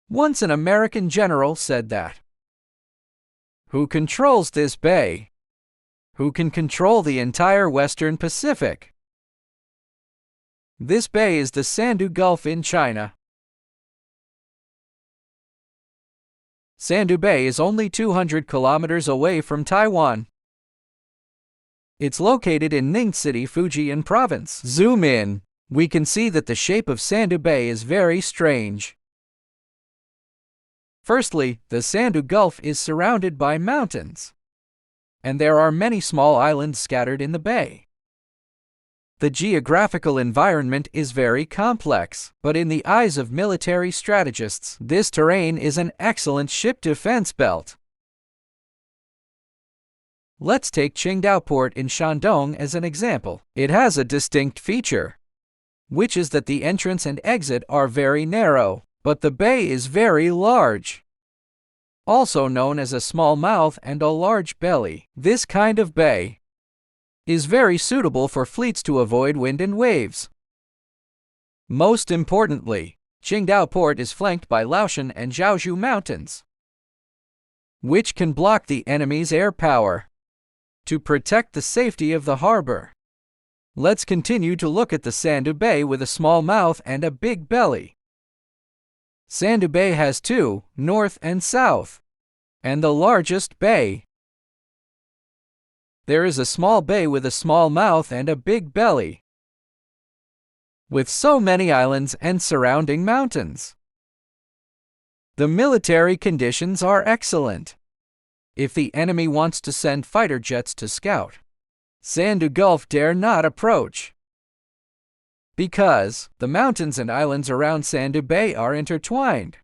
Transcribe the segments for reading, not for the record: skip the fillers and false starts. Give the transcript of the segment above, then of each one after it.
Once an American general said that, "Who controls this bay? Who can control the entire Western Pacific?" This bay is the Sandu Gulf in China. Sandu Bay is only 200 kilometers away from Taiwan. It's located in Ningxi City, Fujian Province. Zoom in, we can see that the shape of Sandu Bay is very strange. Firstly, the Sandu Gulf is surrounded by mountains, and there are many small islands scattered in the bay. The geographical environment is very complex, but in the eyes of military strategists, this terrain is an excellent ship defense belt. Let's take Qingdao Port in Shandong as an example. It has a distinct feature, which is that the entrance and exit are very narrow, but the bay is very large. Also known as a small mouth and a large belly, this kind of bay is very suitable for fleets to avoid wind and waves. Most importantly, Qingdao Port is flanked by Laoshan and Zhaozhou Mountains, which can block the enemy's air power to protect the safety of the harbor. Let's continue to look at the Sandu Bay with a small mouth and a big belly. Sandu Bay has two, north and south, and the largest bay. There is a small bay with a small mouth and a big belly, with so many islands and surrounding mountains. The military conditions are excellent. If the enemy wants to send fighter jets to scout, Sandu Gulf dare not approach, because the mountains and islands around Sandu Bay are intertwined.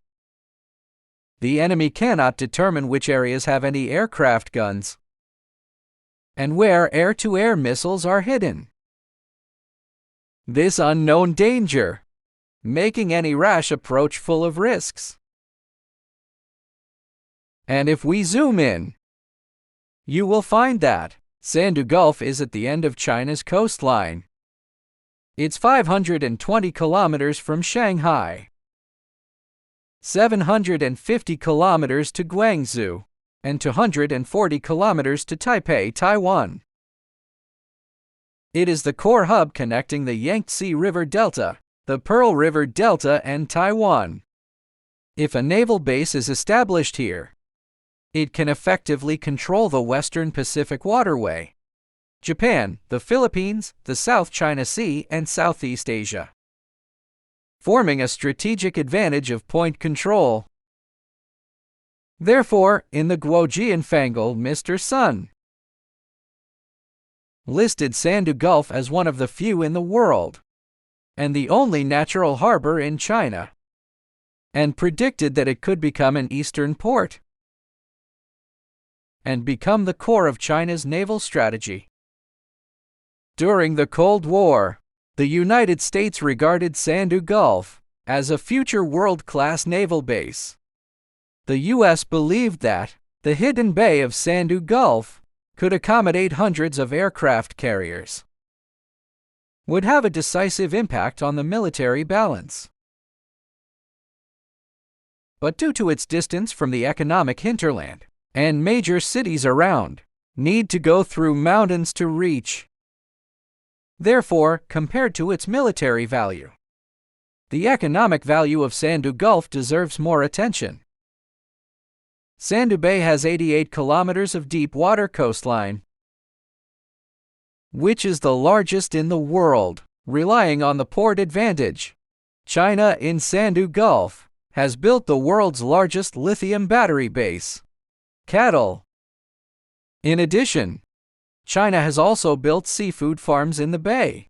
The enemy cannot determine which areas have any aircraft guns and where air-to-air missiles are hidden. This unknown danger, making any rash approach full of risks. And if we zoom in, you will find that Sandu Gulf is at the end of China's coastline. It's 520 kilometers from Shanghai, 750 kilometers to Guangzhou, and 240 kilometers to Taipei, Taiwan. It is the core hub connecting the Yangtze River Delta, the Pearl River Delta, and Taiwan. If a naval base is established here, it can effectively control the Western Pacific Waterway, Japan, the Philippines, the South China Sea, and Southeast Asia, forming a strategic advantage of point control. Therefore, in the Guojian Fangle, Mr. Sun listed Sandu Gulf as one of the few in the world, and the only natural harbor in China, and predicted that it could become an eastern port and become the core of China's naval strategy. During the Cold War, the United States regarded Sandu Gulf as a future world-class naval base. The U.S. believed that the hidden bay of Sandu Gulf could accommodate hundreds of aircraft carriers, would have a decisive impact on the military balance. But due to its distance from the economic hinterland and major cities around, need to go through mountains to reach. Therefore, compared to its military value, the economic value of Sandu Gulf deserves more attention. Sandu Bay has 88 kilometers of deep water coastline, which is the largest in the world, relying on the port advantage. China in Sandu Gulf has built the world's largest lithium battery base, CATL. In addition, China has also built seafood farms in the bay.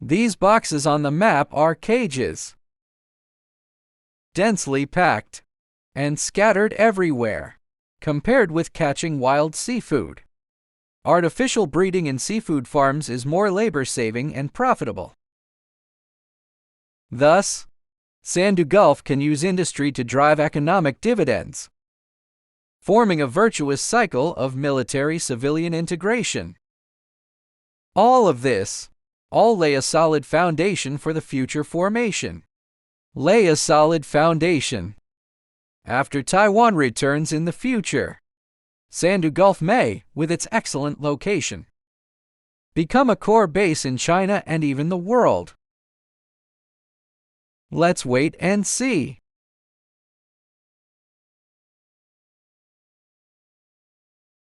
These boxes on the map are cages, densely packed and scattered everywhere. Compared with catching wild seafood, artificial breeding in seafood farms is more labor-saving and profitable. Thus, Sandu Gulf can use industry to drive economic dividends, forming a virtuous cycle of military-civilian integration. All of this, lay a solid foundation for the future formation Lay a solid foundation. After Taiwan returns in the future, Sandu Gulf may, with its excellent location, become a core base in China and even the world. Let's wait and see.